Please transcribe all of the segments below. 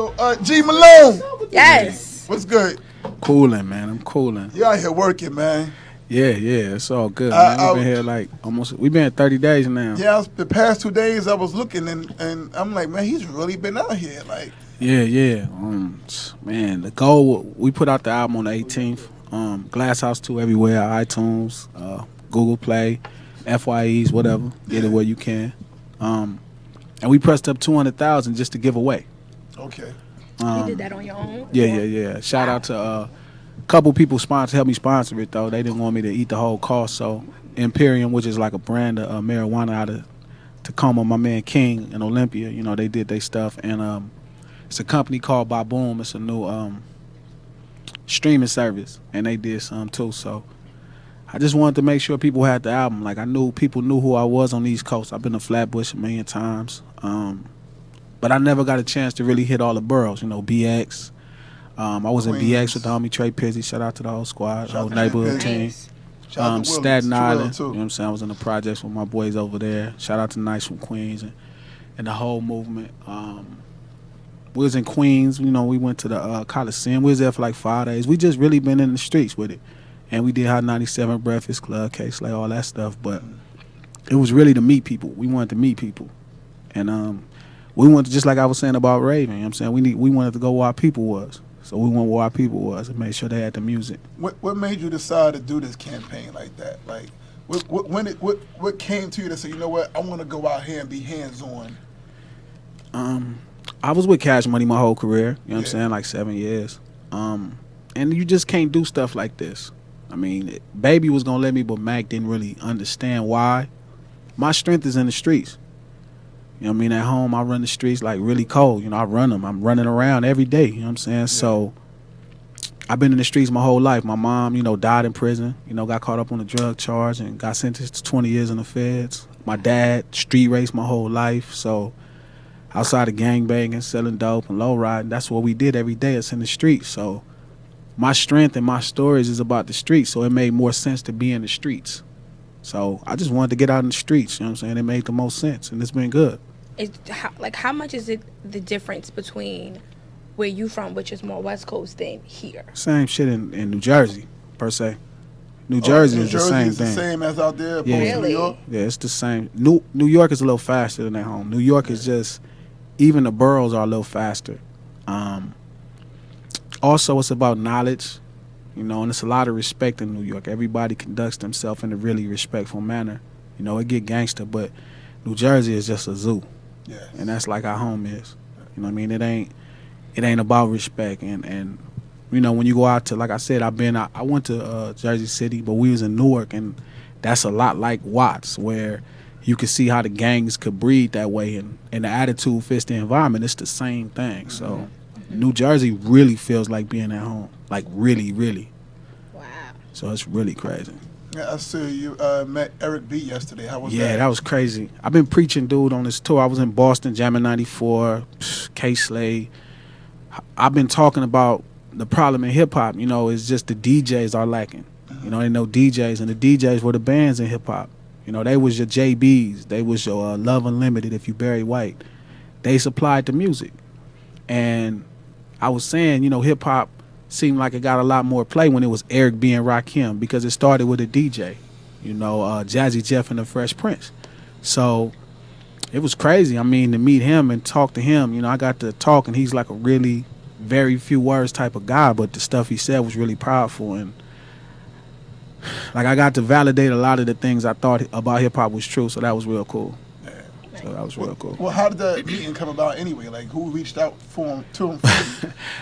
So, G Malone. Yes. What's good? Cooling, man. I'm cooling. You out here working, man. Yeah, it's all good, man. We've been here we've been 30 days now. Yeah, the past 2 days I was looking and I'm like, man, he's really been out here. Like, Yeah. Man, the goal, we put out the album on the 18th. Glass House 2 everywhere, iTunes, Google Play, FYEs, whatever. Get it where you can. And we pressed up 200,000 just to give away. okay. You did that on your own? Yeah. Shout out to a couple people helped me sponsor it, though. They didn't want me to eat the whole cost. So Imperium, which is like a brand of marijuana out of Tacoma, my man King in Olympia, they did their stuff. And it's a company called Baboom. It's a new streaming service, and they did some too. So I just wanted to make sure people had the album. Like, I knew people knew who I was on the East Coast. I've been to Flatbush a million times. But I never got a chance to really hit all the boroughs. BX. I was in BX with the homie Trey Pizzy. Shout out to the whole squad, whole neighborhood team. Staten Island. You know what I'm saying? I was in the projects with my boys over there. Shout out to Nice from Queens and the whole movement. We was in Queens. We went to the Coliseum. We was there for like 5 days. We just really been in the streets with it. And we did Hot 97, Breakfast Club, K-Slay, all that stuff. But it was really to meet people. We wanted to meet people. And we wanted to, just like I was saying about Raven, you know what I'm saying? We wanted to go where our people was. So we went where our people was and made sure they had the music. What made you decide to do this campaign like that? Like, what came to you to say, you know what, I want to go out here and be hands-on? I was with Cash Money my whole career, you know what I'm saying, like 7 years. And you just can't do stuff like this. I mean, Baby was going to let me, but Mac didn't really understand why. My strength is in the streets. You know what I mean? At home, I run the streets like really cold. I run them. I'm running around every day. You know what I'm saying? Yeah. So I've been in the streets my whole life. My mom, died in prison. Got caught up on a drug charge and got sentenced to 20 years in the feds. My dad street raced my whole life. So outside of gangbanging, selling dope, and low riding, that's what we did every day. It's in the streets. So my strength and my stories is about the streets. So it made more sense to be in the streets. So I just wanted to get out in the streets. You know what I'm saying? It made the most sense, and it's been good. How much is it the difference between where you from, which is more West Coast, than here? Same shit in New Jersey, per se. New Jersey is the same thing. The same as out there, Really? New York? Yeah, it's the same. New York is a little faster than at home. New York is just, even the boroughs are a little faster. Also, it's about knowledge, and it's a lot of respect in New York. Everybody conducts themselves in a really respectful manner. It get gangster, but New Jersey is just a zoo. Yes. And that's like our home is. You know what I mean? It ain't about respect. And when you go out to, like I said, I went to Jersey City, but we was in Newark, and that's a lot like Watts, where you can see how the gangs could breed that way, and the attitude fits the environment. It's the same thing. So New Jersey really feels like being at home. Like really, really. Wow. So it's really crazy. Yeah, I see you met Eric B yesterday. How was that? Yeah, that was crazy. I've been preaching, dude, on this tour. I was in Boston, jamming 94, K-Slay. I've been talking about the problem in hip-hop, is just the DJs are lacking. They know DJs, and the DJs were the bands in hip-hop. They was your JBs. They was your Love Unlimited if you Barry White. They supplied the music. And I was saying, hip-hop seemed like it got a lot more play when it was Eric B and Rakim, because it started with a DJ, Jazzy Jeff and the Fresh Prince. So it was crazy. I mean, to meet him and talk to him, I got to talk, and he's like a really very few words type of guy, but the stuff he said was really powerful. And like, I got to validate a lot of the things I thought about hip hop was true. So that was real cool. So that was real cool. Well, how did that meeting come about anyway? Like, who reached out to him?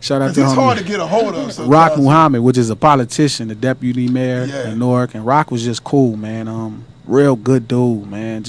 Shout out to him. It's hard to get a hold of. So Rock Muhammad, which is a politician, the deputy mayor in Newark, and Rock was just cool, man. Real good dude, man.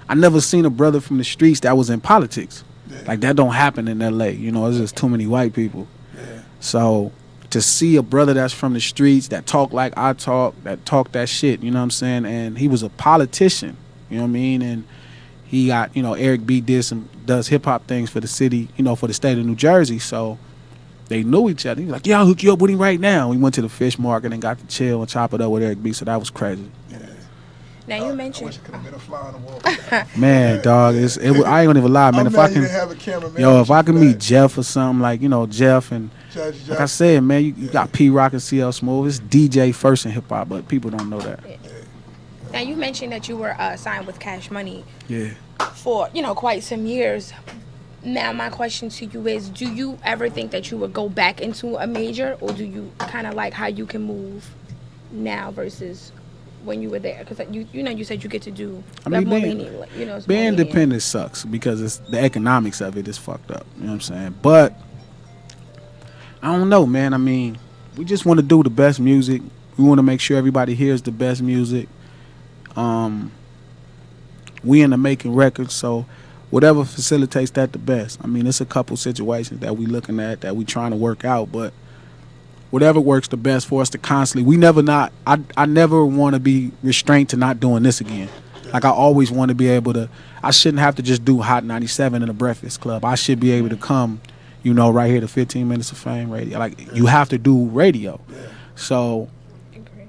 I never seen a brother from the streets that was in politics. Yeah. Like, that don't happen in L.A. It's just too many white people. Yeah. So to see a brother that's from the streets that talk like I talk, that talk that shit, you know what I'm saying? And he was a politician, you know what I mean? And he got, Eric B does hip hop things for the city, for the state of New Jersey. So they knew each other. He was like, yeah, I'll hook you up with him right now. We went to the fish market and got to chill and chop it up with Eric B. So that was crazy. Yeah. Now you I mentioned. wish I could have been a fly on the wall. Man, dog, I ain't gonna even lie, man. I'm If mad I you can, didn't have a cameraman. yo, with if you I for can that. meet Jeff or something, like, you know, Jeff and Judge, like I said, man, you got P Rock and CL Smooth. It's DJ first in hip hop, but people don't know that. Now you mentioned that you were signed with Cash Money Yeah. for quite some years. Now my question to you is: do you ever think that you would go back into a major, or do you kind of like how you can move now versus when you were there? Because you said you get to do. I mean, more being, lenient, it's being more lenient. independent sucks because it's the economics of it is fucked up. You know what I'm saying? But I don't know, man. I mean, we just want to do the best music. We want to make sure everybody hears the best music. We in the making records, so whatever facilitates that the best. I mean, it's a couple situations that we looking at that we trying to work out, but whatever works the best for us to constantly. I never want to be restrained to not doing this again. Like I always want to be able to. I shouldn't have to just do Hot 97 in a Breakfast Club. I should be able to come, right here to 15 Minutes of Fame radio. Like you have to do radio. So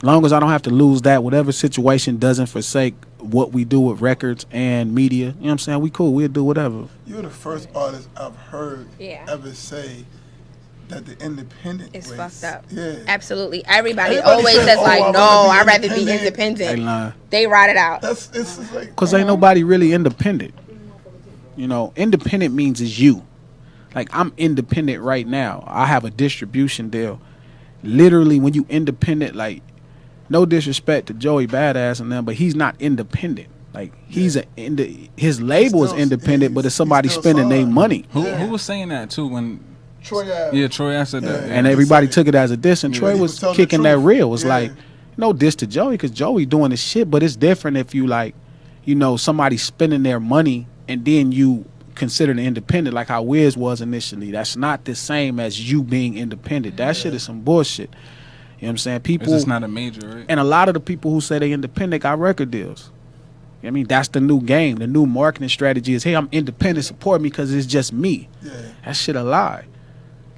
long as I don't have to lose that, whatever situation doesn't forsake what we do with records and media, you know what I'm saying? We cool. We'll do whatever. You're the first artist I've heard Yeah. ever say that the independent It's race, fucked up. Yeah. Absolutely. Everybody Everybody always says, says "Oh, like, I'd no, rather I'd be rather be independent." They independent. lying. They ride it out. It's just like Because ain't nobody really independent. Independent means it's you. Like, I'm independent right now. I have a distribution deal. Literally, when you independent, like, no disrespect to Joey Badass and them, but he's not independent. Like, his label is still- independent, but it's somebody he's still spending their signed. money. Who was saying that too when Troy Ave. Yeah, Troy Ave said that. And Yeah. everybody Just say- took it as a diss, and Yeah, Troy he was was telling the kicking that truth. real. It was Yeah. like, no diss to Joey, because Joey doing his shit, but it's different if you like, somebody spending their money and then you consider the independent like how Wiz was initially. That's not the same as you being independent. That shit is some bullshit. You know what I'm saying? It's People, just not a major, right? and a lot of the people who say they independent got record deals. I mean, that's the new game. The new marketing strategy is, hey, I'm independent, support me because it's just me. Yeah. That shit a lie.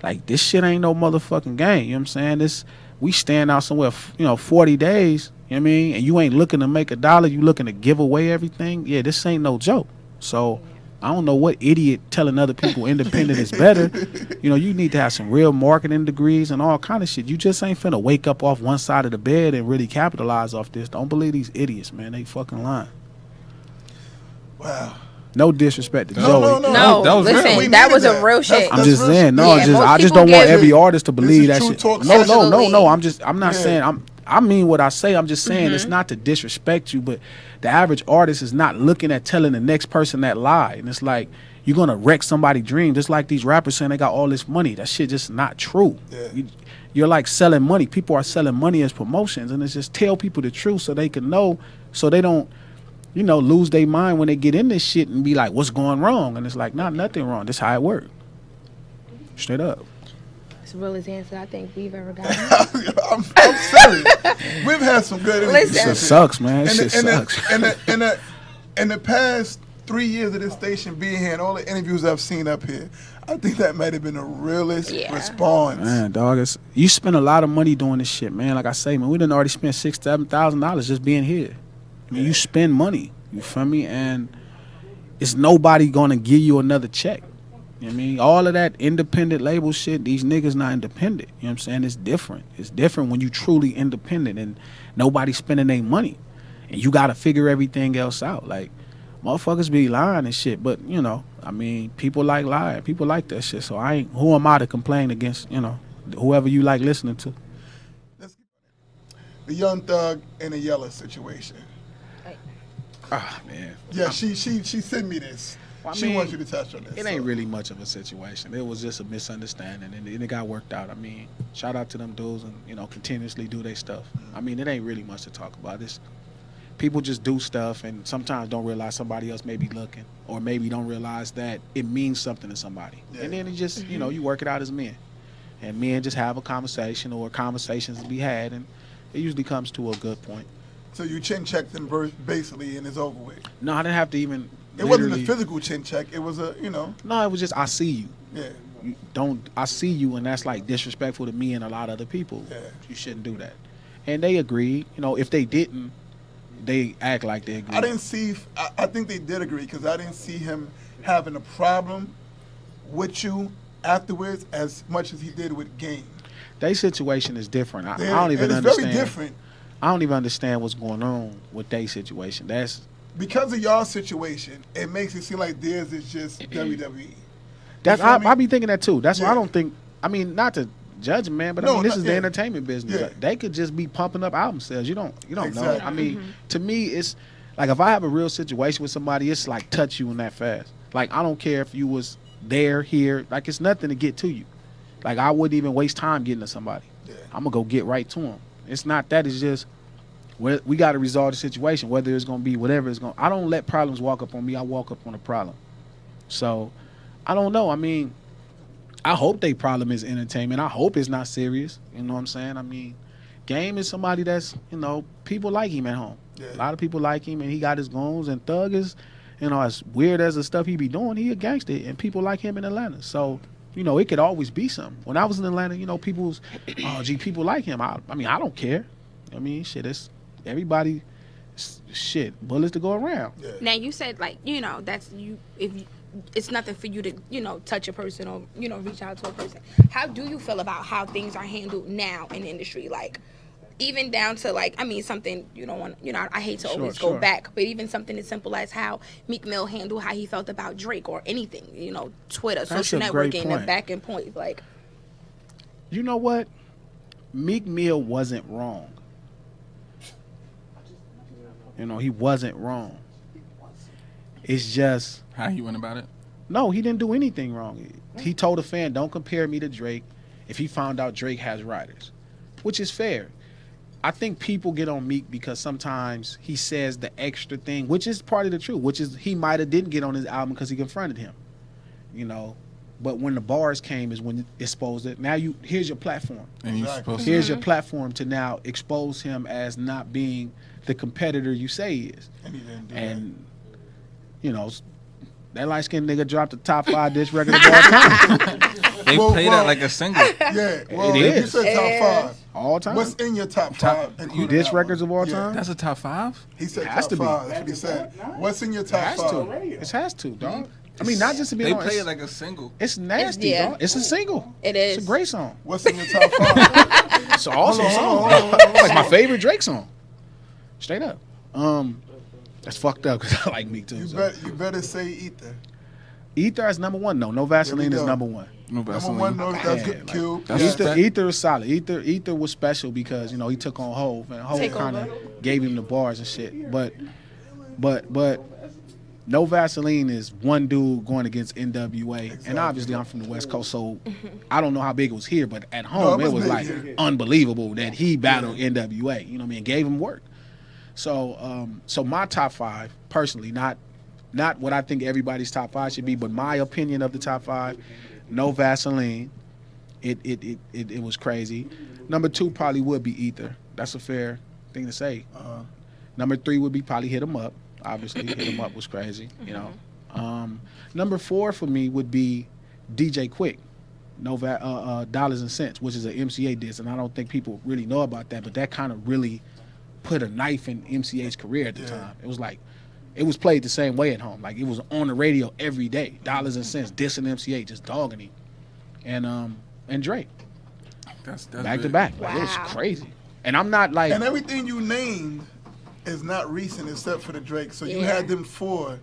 Like, this shit ain't no motherfucking game. You know what I'm saying? We stand out somewhere, 40 days, you know what I mean? And you ain't looking to make $1, you looking to give away everything. Yeah, this ain't no joke. So I don't know what idiot telling other people independent is better. You need to have some real marketing degrees and all kind of shit. You just ain't finna wake up off one side of the bed and really capitalize off this. Don't believe these idiots, man. They fucking lying. Wow. No disrespect to No, Joey. no, no. No, that was real. listen, We that needed was a that. real That's- shit. I'm that's just real saying, shit. no, Yeah, just most I just people don't want give- every artist to believe is that true shit. talk. No, Absolutely. no. I'm not Yeah. saying I mean what I say. I'm just saying it's not to disrespect you, but the average artist is not looking at telling the next person that lie. And it's like you're gonna wreck somebody's dream. Just like these rappers saying they got all this money. That shit just not true. Yeah. You're like selling money. People are selling money as promotions, and it's just tell people the truth so they can know, so they don't lose their mind when they get in this shit and be like, what's going wrong? And it's like, nothing wrong. This how it works. Straight up. It's the realest answer I think we've ever gotten. I'm serious. We've had some good interviews. Listen. Shit sucks, man. In Shit sucks. in the past 3 years of this station being here and all the interviews I've seen up here, I think that might have been the realest Yeah. response. Man, dog, you spend a lot of money doing this shit, man. Like I say, man, we done already spent $6,000-7,000 just being here. I mean, you spend money. You feel me? And it's nobody gonna give you another check. You know what I mean? All of that independent label shit, these niggas not independent. You know what I'm saying? It's different. It's different when you truly independent and nobody's spending their money. And you gotta figure everything else out. Like, motherfuckers be lying and shit. But, I mean, people like lying. People like that shit. So who am I to complain against, whoever you like listening to? The Young Thug and the Yela situation. Ah, man. Yeah, she sent me this. Well, I She mean, wants you to touch on this. It ain't really much of a situation. It was just a misunderstanding, and it got worked out. I mean, shout out to them dudes, and continuously do their stuff. I mean, it ain't really much to talk about. It's people just do stuff, and sometimes don't realize somebody else may be looking, or maybe don't realize that it means something to somebody. Yeah. And then it just, you work it out as men, and men just have a conversation or conversations to be had, and it usually comes to a good point. So you chin checked them basically, and it's over with. No, I didn't have to even. It wasn't a literally- physical chin check. It was No, it was just I see you. yeah. I see you, and that's like disrespectful to me and a lot of other people. Yeah. You shouldn't do that. And they agreed. If they didn't, they act like they agree. I didn't see. I think they did agree because I didn't see him having a problem with you afterwards as much as he did with Game. Their situation is different. I don't even it's understand. very different. I don't even understand what's going on with their situation. That's Because of y'all situation, it makes it seem like theirs is just WWE. that's feel me? I be thinking that too. That's why I Yeah. don't think. I mean, not to judge them, man, but I No, mean, this not- is the yeah. entertainment business. Yeah. They could just be pumping up album sales. You don't know. Exactly. I mean, to me, it's like if I have a real situation with somebody, it's like touch you in that fast. Like I don't care if you was there, here. Like it's nothing to get to you. Like I wouldn't even waste time getting to somebody. Yeah. I'm gonna go get right to them. It's not that. It's just we got to resolve the situation. Whether it's gonna be whatever it's gonna. I don't let problems walk up on me. I walk up on a problem. So I don't know. I mean, I hope their problem is entertainment. I hope it's not serious. You know what I'm saying? I mean, Game is somebody that's people like him at home. Yeah. A lot of people like him, and he got his goons. And Thug is, as weird as the stuff he be doing, he a gangster, and people like him in Atlanta. So. It could always be something. When I was in Atlanta, people's, people like him. I mean, I don't care. I mean, shit, it's everybody, shit, bullets to go around. Yeah. Now you said that's you if you, it's nothing for you to touch a person or reach out to a person. How do you feel about how things are handled now in the industry? Like even down to something you don't want. I hate to always go back, but even something as simple as how Meek Mill handled how he felt about Drake or anything. Twitter, social networking, and back and point. Like, you know what? Meek Mill wasn't wrong. He wasn't wrong. It's just How he went about it? no, he didn't do anything wrong. He told a fan, "Don't compare me to Drake." If he found out Drake has writers, which is fair. I think people get on Meek because sometimes he says the extra thing, which is part of the truth, which is he might have didn't get on his album because he confronted him, But when the bars came is when it exposed it. Now here's your platform. And you're Exactly. supposed to. Here's your platform to now expose him as not being the competitor you say he is. And he didn't do And, that light-skinned nigga dropped the top 5 diss record of all time. They Well, play well- that like a single. that. Yeah, well, It you is. said top 5. All time. What's in your top 5? including diss that records one? of all Yeah. time? That's a top 5? He said Has top to be. 5. That's what he said. What's in your It top has 5? to. It has to, dog. I mean, not just to be They honest. play it like a single. It's nasty, Yeah. dog. It's a single. It is. It's a great song. What's in your top 5? It's an awesome song. hold on. It's like my favorite Drake song. Straight up. That's fucked up because I like Meek too. So. You better say Ether. Ether is number 1. No Vaseline is go. number 1. No Number Vaseline. 1, no, that's Yeah, good. like, Cube. that's Yeah. respect. Ether is solid. Ether was special because he took on Hove and Hove Take kind of over. gave him the bars and shit. But No Vaseline is one dude going against NWA, and obviously I'm from the West Coast, so I don't know how big it was here, but at home it it was was big like here. unbelievable that he battled NWA. You know what I mean? Gave him work. So, so my top 5 personally, not what I think everybody's top 5 should be, but my opinion of the top 5. No Vaseline. It was crazy. Number 2 probably would be Ether. That's a fair thing to say. Number 3 would be probably Hit 'Em Up. Obviously, Hit 'Em Up was crazy. Number 4 for me would be DJ Quick. Dollars and Cents, which is an MCA diss, and I don't think people really know about that, but that kind of really put a knife in MCA's career at the time. It was like, it was played the same way at home. Like, it was on the radio every day. Dollars and Cents, dissing MCA, just dogging him. And Drake, That's back to big. back. Like, it was Wow. crazy. And I'm not like, And everything you named is not recent except for the Drake. So you Yeah. had them 4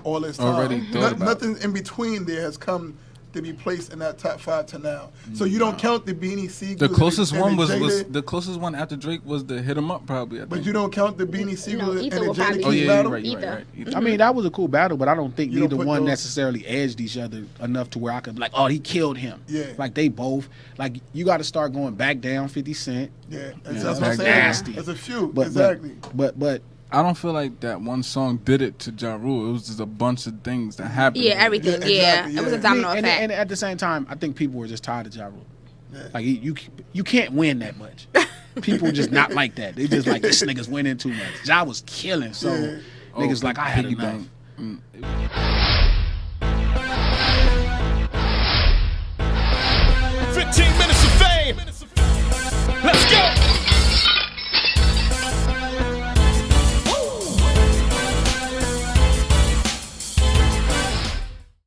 all this time. Already thought about Nothing in between there has come to be placed in that top 5 to now. So you don't count the Beanie Siegel. The closest one was the closest one after Drake was the Hit 'Em Up probably. I But think. you don't count the Beanie Siegel Ether and the will probably- Jada Oh Kiss yeah, battle? you're right. You're Either. right. Either. I mean, that was a cool battle, but I don't think You don't neither put one those- necessarily edged each other enough to where I could be like, oh, he killed him. Yeah. Like, they both, like, you got to start going back down 50 Cent. Yeah, that's Yeah, what I'm that's saying. nasty. That's a few, But, exactly. But I don't feel like that one song did it to Ja Rule. It was just a bunch of things that happened. Yeah, everything. Yeah, Yeah, exactly, it was a yeah. domino and, effect. and at the same time, I think people were just tired of Ja Rule. Yeah. Like, you can't win that much. People just not like that. They just like, this nigga's winning too much. Ja was killing, so Yeah. niggas like, I had Piggy enough. Bank. 15 minutes.